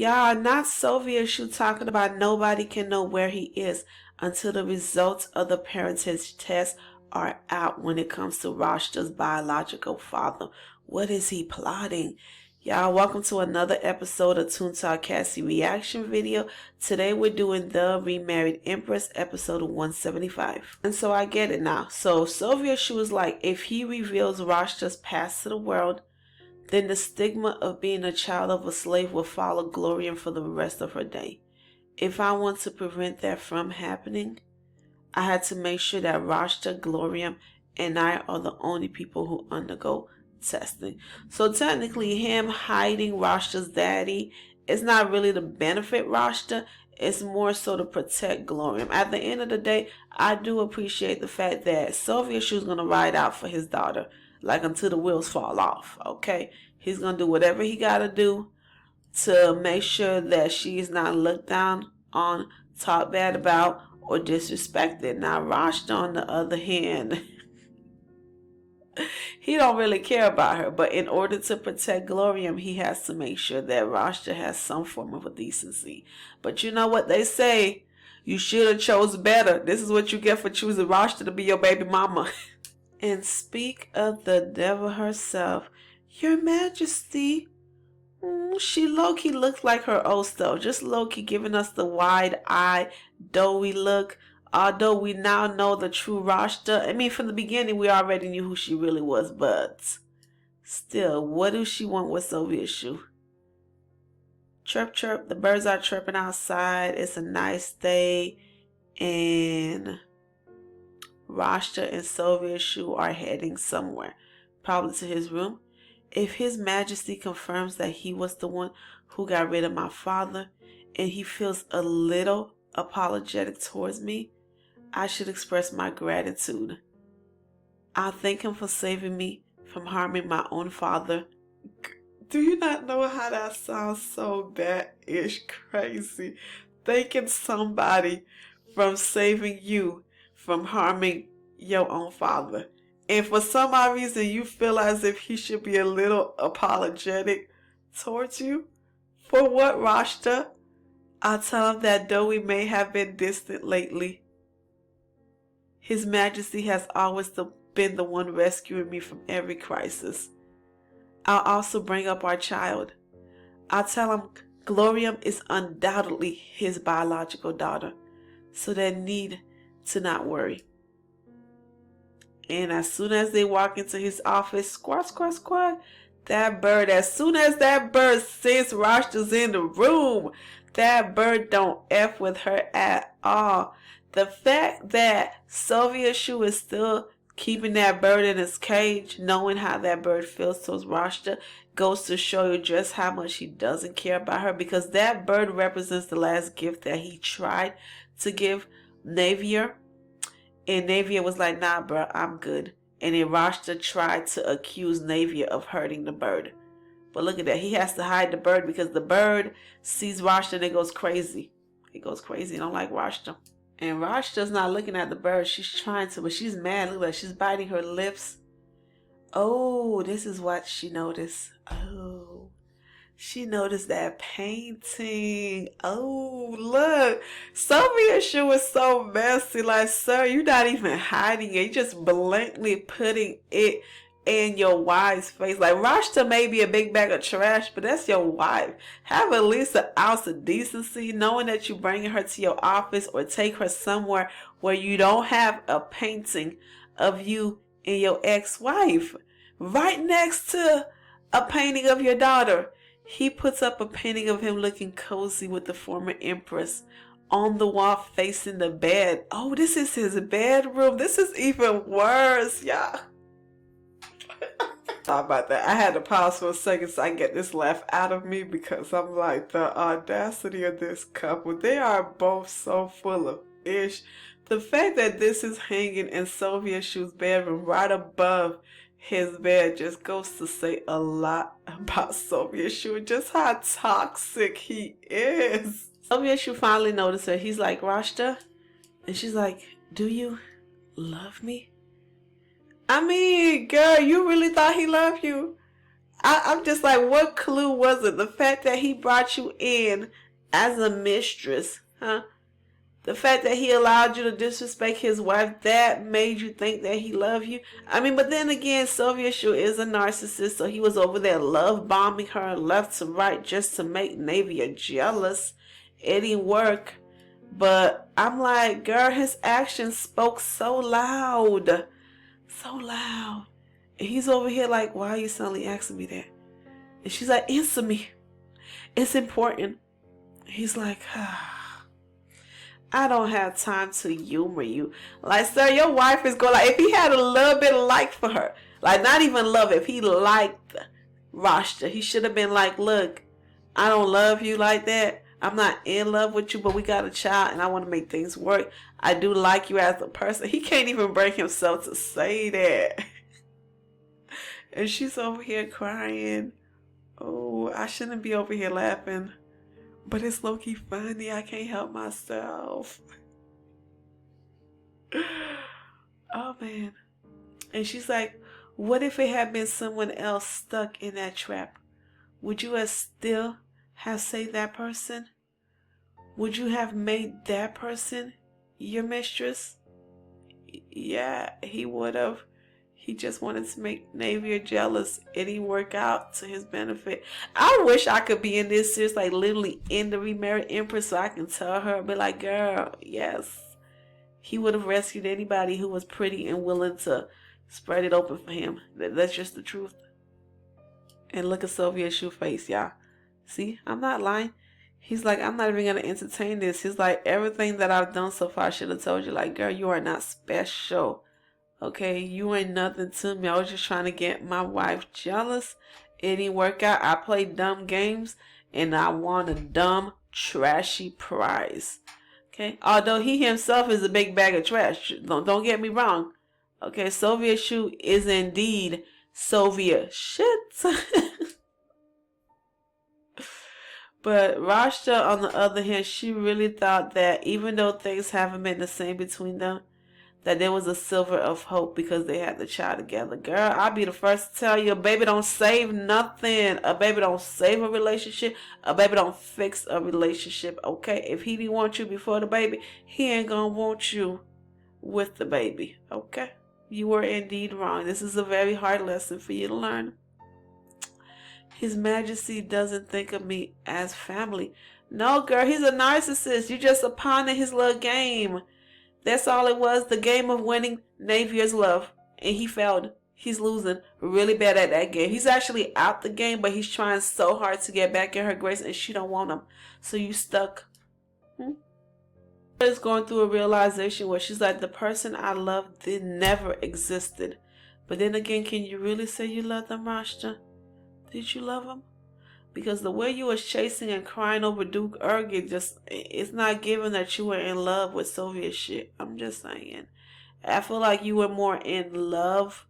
Y'all, not Sovieshu talking about nobody can know where he is until the results of the parentage test are out when it comes to Rasta's biological father. What is he plotting? Y'all, welcome to another episode of Toon Talk Cassie reaction video. Today we're doing the Remarried Empress episode 175. And so I get it now. So Sovieshu is like, if he reveals Rasta's past to the world, then the stigma of being a child of a slave will follow Gloria for the rest of her day. If I want to prevent that from happening, I had to make sure that Rasta, Gloria, and I are the only people who undergo testing. So technically, him hiding Rasta's daddy is not really to benefit Rasta. It's more so to protect Gloria. At the end of the day, I do appreciate the fact that Sovieshu is going to ride out for his daughter, like until the wheels fall off, okay? He's going to do whatever he got to do to make sure that she's not looked down on, talked bad about, or disrespected. Now, Rasta, on the other hand, he don't really care about her, but in order to protect Gloria, he has to make sure that Rasta has some form of a decency. But you know what they say? You should have chose better. This is what you get for choosing Rasta to be your baby mama. And speak of the devil herself, Your Majesty, she low-key looks like her old self, just low-key giving us the wide-eyed, doughy look. Although we now know the true Rasta, I mean, from the beginning we already knew who she really was, but still, what does she want with Sovieshu? Chirp, chirp, the birds are chirping outside. It's a nice day, and Rasta and Sovieshu are heading somewhere, probably to his room. If His Majesty confirms that he was the one who got rid of my father, and he feels a little apologetic towards me, I should express my gratitude. I'll thank him for saving me from harming my own father. Do you not know how that sounds so that-ish crazy? Thanking somebody from saving you from harming your own father. And for some odd reason you feel as if he should be a little apologetic towards you. For what, Rasta? I'll tell him that though we may have been distant lately, His Majesty has always been the one rescuing me from every crisis. I'll also bring up our child. I'll tell him Gloria is undoubtedly his biological daughter, so they need to not worry. And as soon as they walk into his office, squawk, squawk, squawk, that bird, as soon as that bird sees Rasta's in the room, that bird don't F with her at all. The fact that Sovieshu is still keeping that bird in his cage, knowing how that bird feels towards Rasta, goes to show you just how much he doesn't care about her, because that bird represents the last gift that he tried to give Navier. And Navier was like, nah, bro, I'm good. And then Rasta tried to accuse Navier of hurting the bird. But look at that. He has to hide the bird because the bird sees Rasta and it goes crazy. It goes crazy. It don't like Rasta. And Rasta's not looking at the bird. She's trying to, but she's mad. Look at that. She's biting her lips. Oh, this is what she noticed. Oh, she noticed that painting. Oh, look. Sovieshu was so messy. Like, sir, you're not even hiding it. You're just blatantly putting it in your wife's face. Like, Rasta may be a big bag of trash, but that's your wife. Have at least an ounce of decency, knowing that you're bringing her to your office or take her somewhere where you don't have a painting of you and your ex-wife right next to a painting of your daughter. He puts up a painting of him looking cozy with the former empress on the wall facing the bed. Oh, this is his bedroom. This is even worse, y'all. Sorry about that. I had to pause for a second so I can get this laugh out of me, because I'm like, the audacity of this couple. They are both so full of ish. The fact that this is hanging in Sovieshu's bedroom right above his bed just goes to say a lot about Sovieshu and just how toxic he is. Sovieshu finally noticed her. He's like, Rasta? And she's like, do you love me? I mean, girl, you really thought he loved you? I'm just like, what clue was it? The fact that he brought you in as a mistress, huh? The fact that he allowed you to disrespect his wife, that made you think that he loved you. I mean, but then again, Sovieshu is a narcissist, so he was over there love bombing her left to right just to make Navier jealous. It didn't work. But I'm like, girl, his actions spoke so loud. So loud. And he's over here like, why are you suddenly asking me that? And she's like, answer me. It's important. He's like, I don't have time to humor you. Like, sir, your wife is going, like, if he had a little bit of like for her, like, not even love, if he liked Rasta, he should have been like, look, I don't love you like that. I'm not in love with you, but we got a child and I want to make things work. I do like you as a person. He can't even bring himself to say that. And she's over here crying. Oh, I shouldn't be over here laughing. But it's low-key funny. I can't help myself. Oh, man. And she's like, what if it had been someone else stuck in that trap? Would you have still have saved that person? Would you have made that person your mistress? Yeah, he would have. He just wanted to make Navier jealous. It didn't work out to his benefit. I wish I could be in this series, like literally in the Remarried Empress, so I can tell her, be like, girl, yes. He would have rescued anybody who was pretty and willing to spread it open for him. That's just the truth. And look at Sovieshu's face, y'all. See, I'm not lying. He's like, I'm not even going to entertain this. He's like, everything that I've done so far, I should have told you, like, girl, you are not special. Okay, you ain't nothing to me. I was just trying to get my wife jealous. It didn't work out. I played dumb games and I won a dumb, trashy prize. Okay, although he himself is a big bag of trash. Don't get me wrong. Okay, Sovieshu is indeed Soviet shit. But Rasta, on the other hand, she really thought that even though things haven't been the same between them, that there was a silver of hope because they had the child together. Girl, I'll be the first to tell you, a baby don't save nothing. A baby don't save a relationship. A baby don't fix a relationship, okay? If he didn't want you before the baby, he ain't gonna want you with the baby, okay? You were indeed wrong. This is a very hard lesson for you to learn. His Majesty doesn't think of me as family. No, girl, he's a narcissist. You just a pawn in his little game. That's all it was, the game of winning Navier's love. And he failed. He's losing really bad at that game. He's actually out the game, but he's trying so hard to get back in her grace, and she don't want him. So you stuck. Is going through a realization where she's like, the person I loved never existed. But then again, can you really say you love them, Rasta? Did you love him? Because the way you was chasing and crying over Duke Ergi, it's not given that you were in love with Soviet shit. I'm just saying. I feel like you were more in love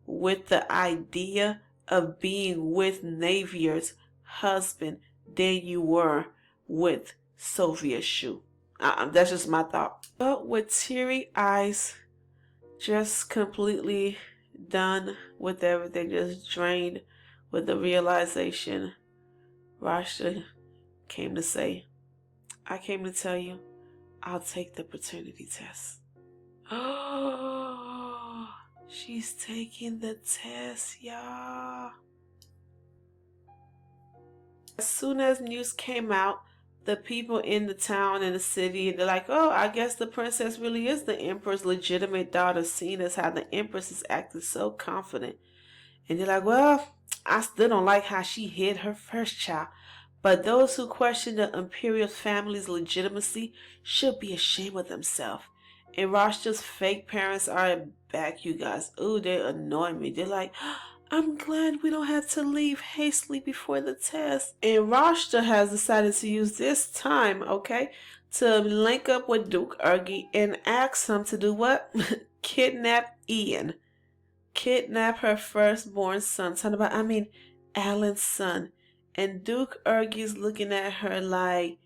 with the idea of being with Navier's husband than you were with Sovieshu. That's just my thought. But with teary eyes, just completely done with everything, just drained with the realization, Rasta came to say, I came to tell you, I'll take the paternity test. Oh, she's taking the test, y'all. As soon as news came out, the people in the town and the city, they're like, oh, I guess the princess really is the emperor's legitimate daughter, seeing as how the empress is acting so confident. And they're like, well, I still don't like how she hid her first child. But those who question the imperial family's legitimacy should be ashamed of themselves. And Rasta's fake parents are back, you guys. Ooh, they annoy me. They're like, I'm glad we don't have to leave hastily before the test. And Rasta has decided to use this time, okay, to link up with Duke Ergi and ask him to do what? Kidnap Ian. Kidnap her firstborn son. Allan's son. And Duke Ergi's looking at her like,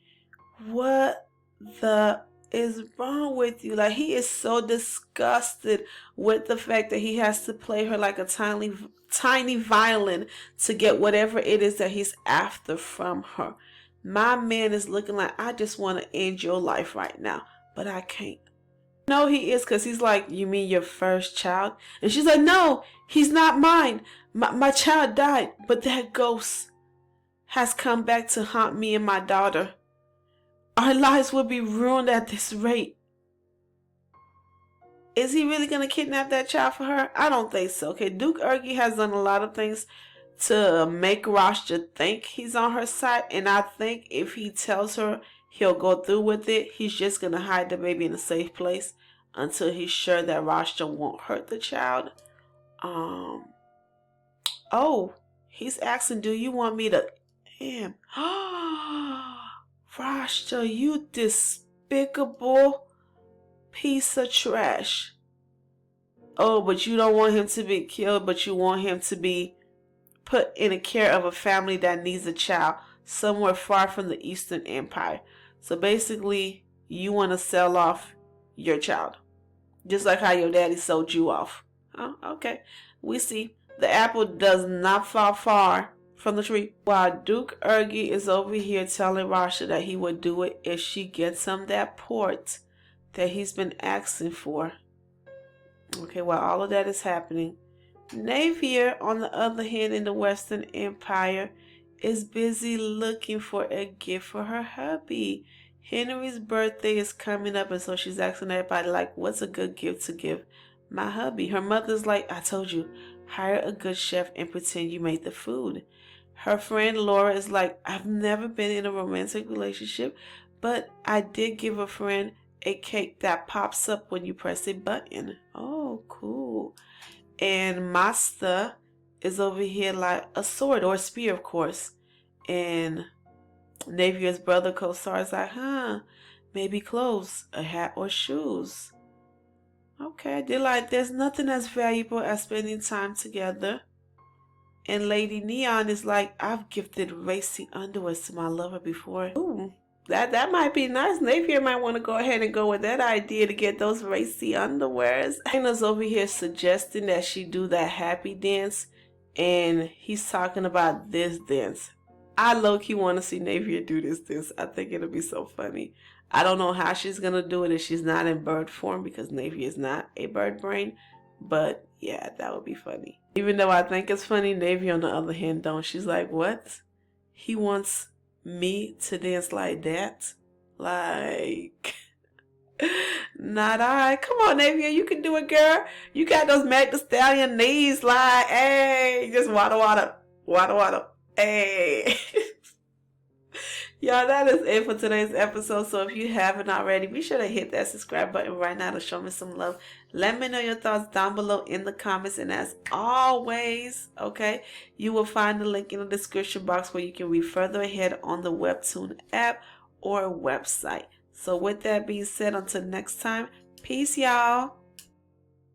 what the is wrong with you? Like, he is so disgusted with the fact that he has to play her like a tiny violin to get whatever it is that he's after from her. My man is looking like, I just want to end your life right now, but I can't. No, he is, because he's like, you mean your first child? And she's like, no, he's not mine. My child died, but that ghost has come back to haunt me and my daughter. Our lives will be ruined at this rate. Is he really going to kidnap that child for her? I don't think so. Okay, Duke Ergi has done a lot of things to make Rasta think he's on her side, and I think if he tells her he'll go through with it, he's just going to hide the baby in a safe place until he's sure that Rasta won't hurt the child. Oh, he's asking, do you want me to... Damn. Rasta, you despicable piece of trash. Oh, but you don't want him to be killed, but you want him to be put in the care of a family that needs a child somewhere far from the Eastern Empire. So basically, you want to sell off your child. Just like how your daddy sold you off. Oh, okay. We see. The apple does not fall far from the tree. While Duke Ergi is over here telling Rasta that he would do it if she gets him that port that he's been asking for. Okay, while all of that is happening, Navier, on the other hand, in the Western Empire, is busy looking for a gift for her hubby. Henry's birthday is coming up, and so she's asking everybody, like, what's a good gift to give my hubby? Her mother's like, I told you, hire a good chef and pretend you made the food. Her friend Laura is like, I've never been in a romantic relationship, but I did give a friend a cake that pops up when you press a button. Oh, cool. And Master is over here like a sword or a spear, of course. And Navier's brother co-star is like, maybe clothes, a hat, or shoes. Okay, they're like, there's nothing as valuable as spending time together. And Lady Neon is like, I've gifted racy underwear to my lover before. Ooh, that might be nice. Navier might want to go ahead and go with that idea to get those racy underwears. Anna's over here suggesting that she do that happy dance, and he's talking about this dance. I low-key want to see Navier do this dance. I think it'll be so funny. I don't know how she's going to do it if she's not in bird form, because Navier is not a bird brain. But yeah, that would be funny. Even though I think it's funny, Navier on the other hand don't. She's like, what? He wants me to dance like that? Like, not I. Come on, Navier, you can do it, girl. You got those Meg Thee Stallion knees. Like, hey, just wada. Hey. Y'all, that is it for today's episode. So if you haven't already, be sure to hit that subscribe button right now to show me some love. Let me know your thoughts down below in the comments. And as always, okay, you will find the link in the description box where you can read further ahead on the Webtoon app or website. So with that being said, until next time, peace, y'all.